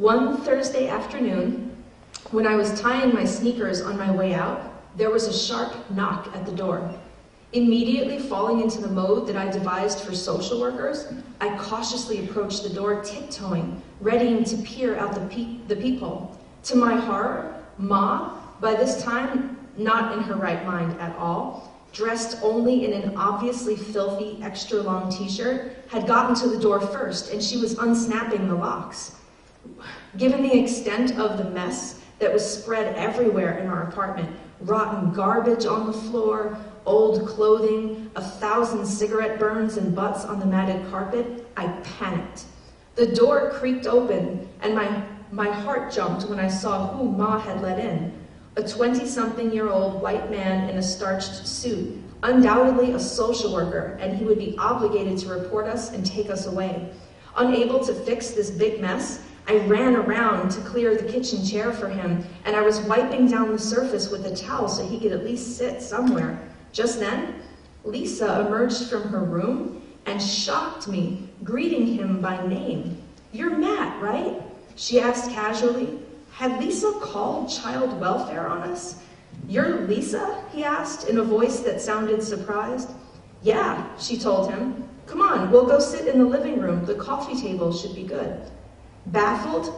One Thursday afternoon, when I was tying my sneakers on my way out, there was a sharp knock at the door. Immediately falling into the mode that I devised for social workers, I cautiously approached the door, tiptoeing, readying to peer out the peephole. To my horror, Ma, by this time not in her right mind at all, dressed only in an obviously filthy, extra-long t-shirt, had gotten to the door first, and she was unsnapping the locks. Given the extent of the mess that was spread everywhere in our apartment, rotten garbage on the floor, old clothing, 1,000 cigarette burns and butts on the matted carpet, I panicked. The door creaked open, and my heart jumped when I saw who Ma had let in. A 20-something-year-old white man in a starched suit, undoubtedly a social worker, and he would be obligated to report us and take us away. Unable to fix this big mess, I ran around to clear the kitchen chair for him, and I was wiping down the surface with a towel so he could at least sit somewhere. Just then, Lisa emerged from her room and shocked me, greeting him by name. "You're Matt, right?" she asked casually. Had Lisa called child welfare on us? "You're Lisa?" he asked in a voice that sounded surprised. "Yeah," she told him. "Come on, we'll go sit in the living room. The coffee table should be good." Baffled,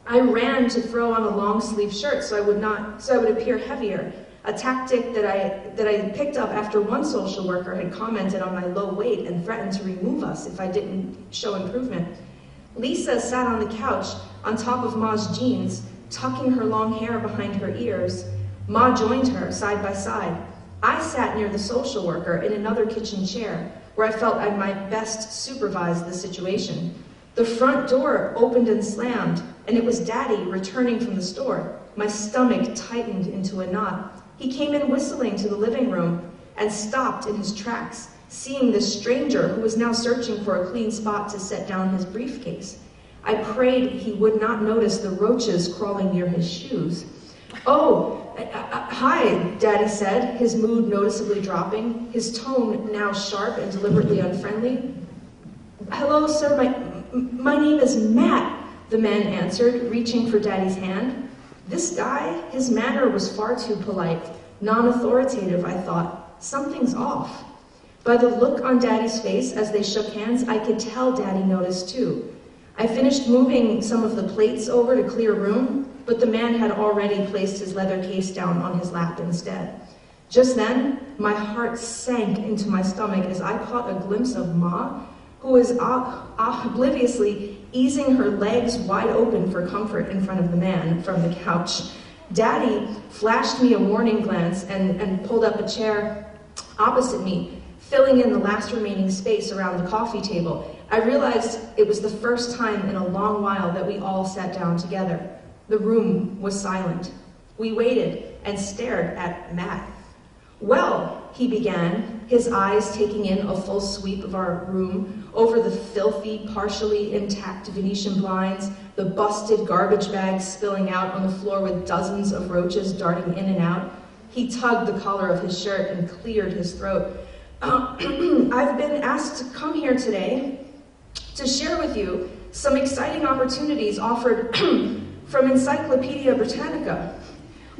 I ran to throw on a long-sleeve shirt so I would appear heavier, a tactic that I picked up after one social worker had commented on my low weight and threatened to remove us if I didn't show improvement. Lisa sat on the couch on top of Ma's jeans, tucking her long hair behind her ears. Ma joined her side by side. I sat near the social worker in another kitchen chair, where I felt I might best supervise the situation. The front door opened and slammed, and it was Daddy returning from the store. My stomach tightened into a knot. He came in whistling to the living room and stopped in his tracks, seeing this stranger who was now searching for a clean spot to set down his briefcase. I prayed he would not notice the roaches crawling near his shoes. "Oh, hi," Daddy said, his mood noticeably dropping, his tone now sharp and deliberately unfriendly. "Hello, sir, my name is Matt," the man answered, reaching for Daddy's hand. This guy, his manner was far too polite, non-authoritative, I thought. Something's off. By the look on Daddy's face as they shook hands, I could tell Daddy noticed too. I finished moving some of the plates over to clear room, but the man had already placed his leather case down on his lap instead. Just then, my heart sank into my stomach as I caught a glimpse of Ma, who was obliviously easing her legs wide open for comfort in front of the man from the couch. Daddy flashed me a warning glance and pulled up a chair opposite me, filling in the last remaining space around the coffee table. I realized it was the first time in a long while that we all sat down together. The room was silent. We waited and stared at Matt. "Well," he began, his eyes taking in a full sweep of our room, over the filthy, partially intact Venetian blinds, the busted garbage bags spilling out on the floor with dozens of roaches darting in and out. He tugged the collar of his shirt and cleared his throat. "I've been asked to come here today to share with you some exciting opportunities offered from Encyclopedia Britannica."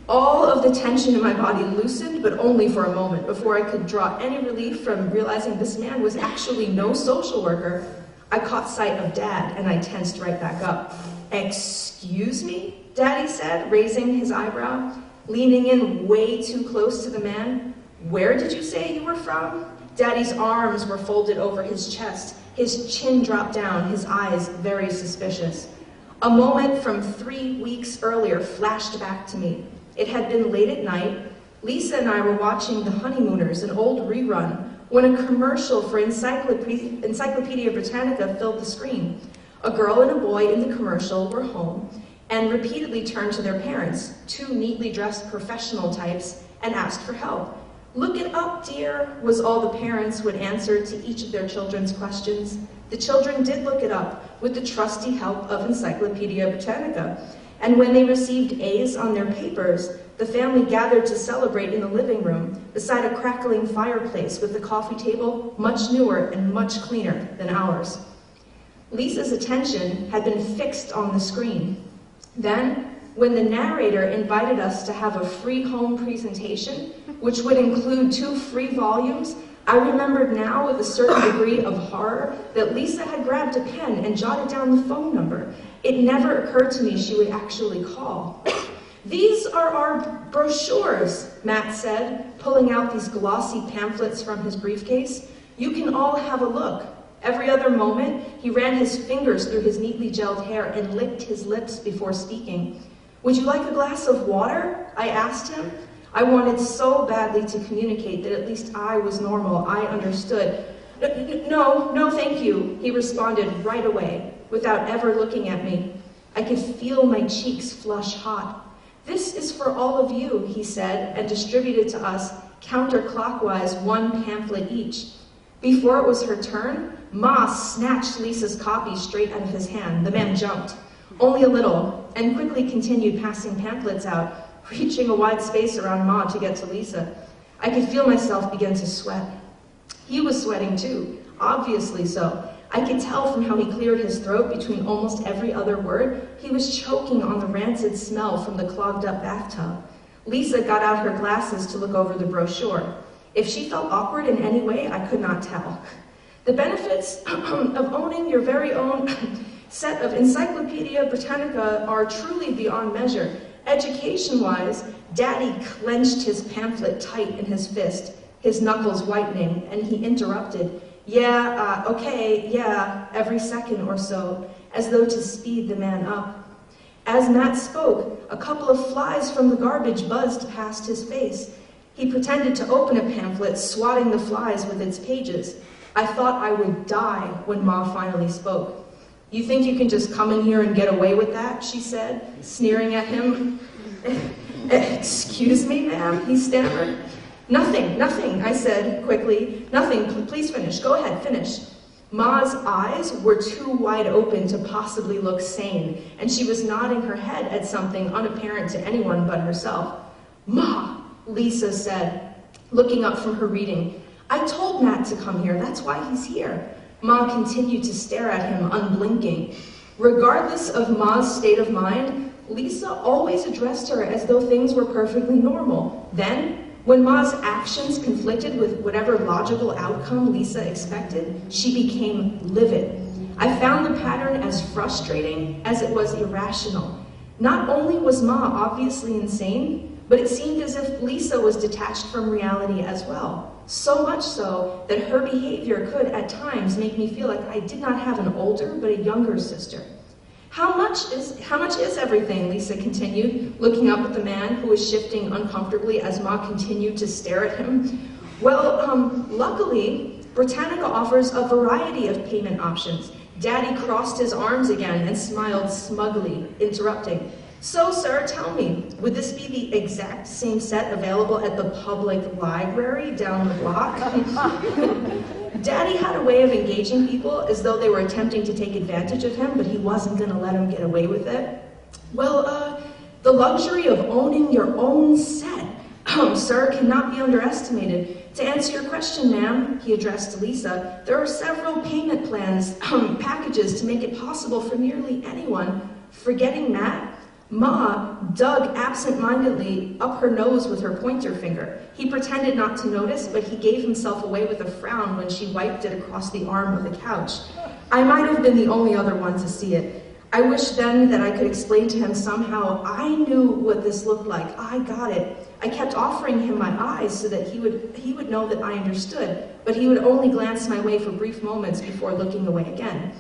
All of the tension in my body loosened, but only for a moment, before I could draw any relief from realizing this man was actually no social worker. I caught sight of Dad, and I tensed right back up. "Excuse me?" Daddy said, raising his eyebrow, leaning in way too close to the man. "Where did you say you were from?" Daddy's arms were folded over his chest, his chin dropped down, his eyes very suspicious. A moment from 3 weeks earlier flashed back to me. It had been late at night. Lisa and I were watching The Honeymooners, an old rerun, when a commercial for Encyclopedia Britannica filled the screen. A girl and a boy in the commercial were home and repeatedly turned to their parents, two neatly dressed professional types, and asked for help. "Look it up, dear," was all the parents would answer to each of their children's questions. The children did look it up with the trusty help of Encyclopedia Britannica. And when they received A's on their papers, the family gathered to celebrate in the living room beside a crackling fireplace with the coffee table much newer and much cleaner than ours. Lisa's attention had been fixed on the screen. Then, when the narrator invited us to have a free home presentation, which would include 2 free volumes, I remembered now with a certain degree of horror that Lisa had grabbed a pen and jotted down the phone number. It never occurred to me she would actually call. "These are our brochures," Matt said, pulling out these glossy pamphlets from his briefcase. "You can all have a look." Every other moment, he ran his fingers through his neatly gelled hair and licked his lips before speaking. "Would you like a glass of water?" I asked him. I wanted so badly to communicate that at least I was normal. I understood. No, thank you," he responded right away, without ever looking at me. I could feel my cheeks flush hot. "This is for all of you," he said, and distributed to us, counterclockwise, 1 pamphlet each. Before it was her turn, Ma snatched Lisa's copy straight out of his hand. The man jumped, only a little, and quickly continued passing pamphlets out, reaching a wide space around Ma to get to Lisa. I could feel myself begin to sweat. He was sweating too, obviously so. I could tell from how he cleared his throat between almost every other word. He was choking on the rancid smell from the clogged up bathtub. Lisa got out her glasses to look over the brochure. If she felt awkward in any way, I could not tell. "The benefits of owning your very own set of Encyclopedia Britannica are truly beyond measure. Education-wise," Daddy clenched his pamphlet tight in his fist, his knuckles whitening, and he interrupted, "Okay, every second or so," as though to speed the man up. As Matt spoke, a couple of flies from the garbage buzzed past his face. He pretended to open a pamphlet, swatting the flies with its pages. I thought I would die when Ma finally spoke. "You think you can just come in here and get away with that?" she said, sneering at him. "Excuse me, ma'am," he stammered. Nothing, I said quickly. "Nothing, please finish. Go ahead, finish." Ma's eyes were too wide open to possibly look sane, and she was nodding her head at something unapparent to anyone but herself. "Ma," Lisa said, looking up from her reading, "I told Matt to come here. That's why he's here." Ma continued to stare at him, unblinking. Regardless of Ma's state of mind, Lisa always addressed her as though things were perfectly normal. Then, when Ma's actions conflicted with whatever logical outcome Lisa expected, she became livid. I found the pattern as frustrating as it was irrational. Not only was Ma obviously insane, but it seemed as if Lisa was detached from reality as well. So much so that her behavior could, at times, make me feel like I did not have an older but a younger sister. How much is everything?" Lisa continued, looking up at the man who was shifting uncomfortably as Ma continued to stare at him. "Well, luckily, Britannica offers a variety of payment options." Daddy crossed his arms again and smiled smugly, interrupting. "So, sir, tell me, would this be the exact same set available at the public library down the block?" Daddy had a way of engaging people as though they were attempting to take advantage of him, but he wasn't going to let him get away with it. "Well, the luxury of owning your own set, sir, cannot be underestimated. To answer your question, ma'am," he addressed to Lisa, "there are several payment plans, packages to make it possible for nearly anyone." Forgetting Matt, Ma dug absent-mindedly up her nose with her pointer finger. He pretended not to notice, but he gave himself away with a frown when she wiped it across the arm of the couch. I might have been the only other one to see it. I wished then that I could explain to him somehow. I knew what this looked like. I got it. I kept offering him my eyes so that he would know that I understood, but he would only glance my way for brief moments before looking away again.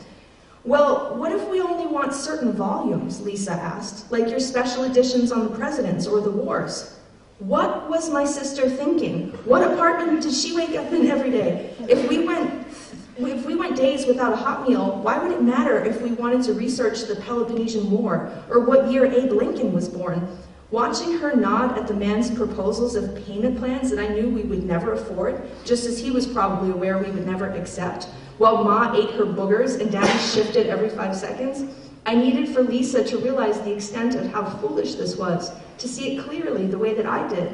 "Well, what if we only want certain volumes?" Lisa asked, "like your special editions on the presidents or the wars." What was my sister thinking? What apartment did she wake up in every day? If we went days without a hot meal, why would it matter if we wanted to research the Peloponnesian War or what year Abe Lincoln was born? Watching her nod at the man's proposals of payment plans that I knew we would never afford, just as he was probably aware we would never accept, while Ma ate her boogers and Daddy shifted every 5 seconds, I needed for Lisa to realize the extent of how foolish this was, to see it clearly the way that I did.